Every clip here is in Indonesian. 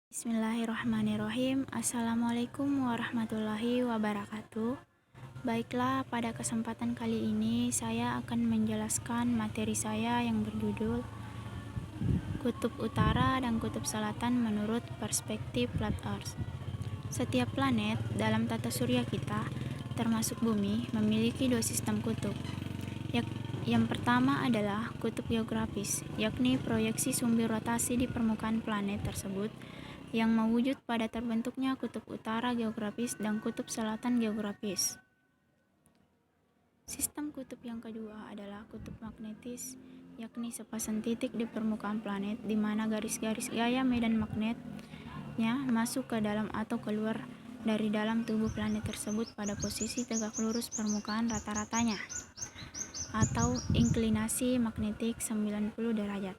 Bismillahirrahmanirrahim. Assalamualaikum warahmatullahi wabarakatuh. Baiklah, pada kesempatan kali ini saya akan menjelaskan materi saya yang berjudul Kutub Utara dan Kutub Selatan menurut Perspektif Flat Earth. Setiap planet dalam tata surya kita, termasuk Bumi, memiliki dua sistem kutub. Yang pertama adalah kutub geografis, yakni proyeksi sumber rotasi di permukaan planet tersebut yang mewujud pada terbentuknya kutub utara geografis dan kutub selatan geografis. Sistem kutub yang kedua adalah kutub magnetis, yakni sepasang titik di permukaan planet di mana garis-garis gaya medan magnetnya masuk ke dalam atau keluar dari dalam tubuh planet tersebut pada posisi tegak lurus permukaan rata-ratanya atau inklinasi magnetik 90 derajat.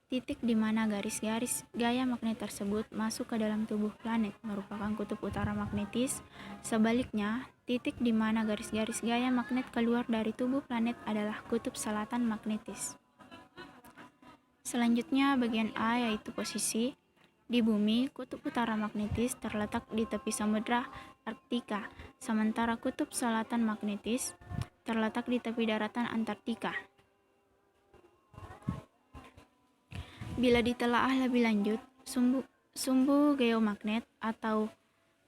Titik di mana garis-garis gaya magnet tersebut masuk ke dalam tubuh planet merupakan kutub utara magnetis. Sebaliknya, titik di mana garis-garis gaya magnet keluar dari tubuh planet adalah kutub selatan magnetis. Selanjutnya, bagian A yaitu posisi. Di Bumi, kutub utara magnetis terletak di tepi Samudra Arktika, sementara kutub selatan magnetis terletak di tepi daratan Antartika. Bila ditelaah lebih lanjut, sumbu geomagnet atau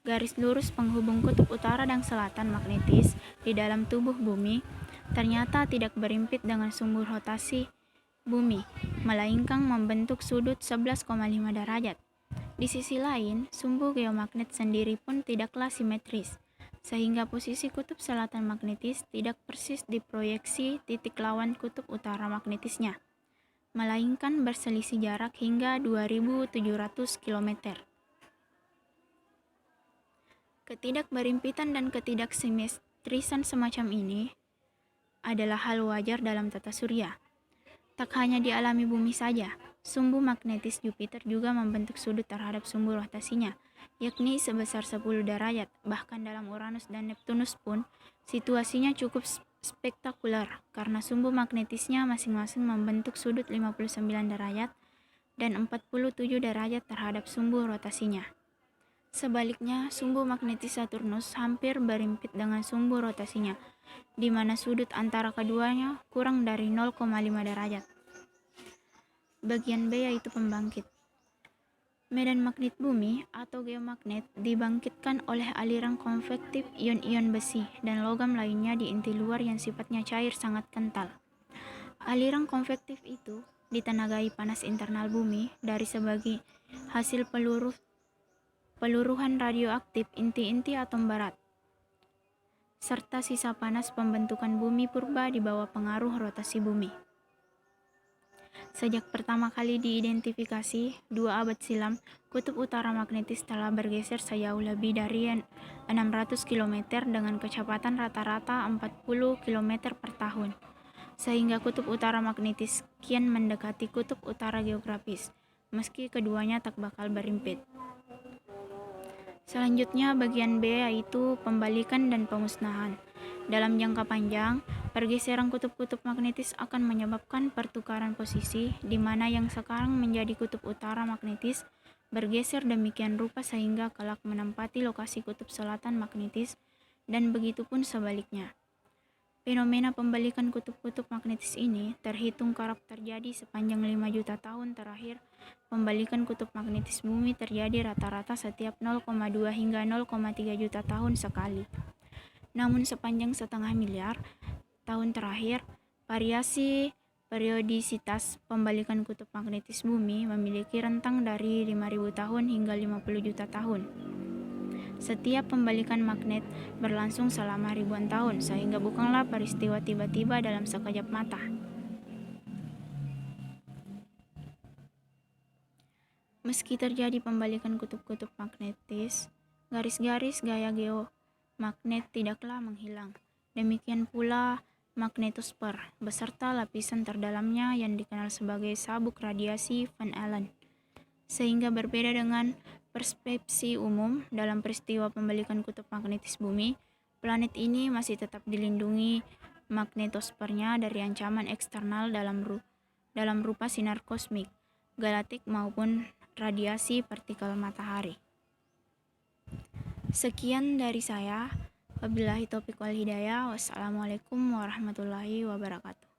garis lurus penghubung kutub utara dan selatan magnetis di dalam tubuh Bumi ternyata tidak berimpit dengan sumbu rotasi Bumi, melainkan membentuk sudut 11,5 derajat. Di sisi lain, sumbu geomagnet sendiri pun tidaklah simetris, sehingga posisi kutub selatan magnetis tidak persis diproyeksi titik lawan kutub utara magnetisnya, melainkan berselisih jarak hingga 2.700 km. Ketidakberimpitan dan ketidaksimetrisan semacam ini adalah hal wajar dalam tata surya. Tak hanya dialami Bumi saja, sumbu magnetis Jupiter juga membentuk sudut terhadap sumbu rotasinya, yakni sebesar 10 derajat. Bahkan dalam Uranus dan Neptunus pun situasinya cukup spektakuler karena sumbu magnetisnya masing-masing membentuk sudut 59 derajat dan 47 derajat terhadap sumbu rotasinya. Sebaliknya, sumbu magnetis Saturnus hampir berimpit dengan sumbu rotasinya, di mana sudut antara keduanya kurang dari 0,5 derajat. Bagian B yaitu pembangkit. Medan magnet Bumi atau geomagnet dibangkitkan oleh aliran konvektif ion-ion besi dan logam lainnya di inti luar yang sifatnya cair sangat kental. Aliran konvektif itu ditenagai panas internal Bumi dari sebagai hasil peluruhan radioaktif inti-inti atom barat, serta sisa panas pembentukan bumi purba di bawah pengaruh rotasi Bumi. Sejak pertama kali diidentifikasi 2 abad silam, kutub utara magnetis telah bergeser sejauh lebih dari 600 km dengan kecepatan rata-rata 40 km per tahun, sehingga kutub utara magnetis kian mendekati kutub utara geografis, meski keduanya tak bakal berimpit. Selanjutnya bagian B yaitu pembalikan dan pemusnahan. Dalam jangka panjang, pergeseran kutub-kutub magnetis akan menyebabkan pertukaran posisi, di mana yang sekarang menjadi kutub utara magnetis bergeser demikian rupa sehingga kelak menempati lokasi kutub selatan magnetis, dan begitu pun sebaliknya. Fenomena pembalikan kutub-kutub magnetis ini terhitung kerap terjadi sepanjang 5 juta tahun terakhir. Pembalikan kutub magnetis Bumi terjadi rata-rata setiap 0,2 hingga 0,3 juta tahun sekali. Namun sepanjang setengah miliar tahun terakhir, variasi periodisitas pembalikan kutub magnetis Bumi memiliki rentang dari 5.000 tahun hingga 50 juta tahun. Setiap pembalikan magnet berlangsung selama ribuan tahun, sehingga bukanlah peristiwa tiba-tiba dalam sekejap mata. Meski terjadi pembalikan kutub-kutub magnetis, garis-garis gaya geomagnet tidaklah menghilang. Demikian pula magnetosfer beserta lapisan terdalamnya yang dikenal sebagai sabuk radiasi Van Allen. Sehingga berbeda dengan persepsi umum dalam peristiwa pembalikan kutub magnetis Bumi, planet ini masih tetap dilindungi magnetosfernya dari ancaman eksternal dalam rupa sinar kosmik, galaktik maupun radiasi partikel matahari. Sekian dari saya. Wabillahi taufiq wal hidayah. Wassalamualaikum warahmatullahi wabarakatuh.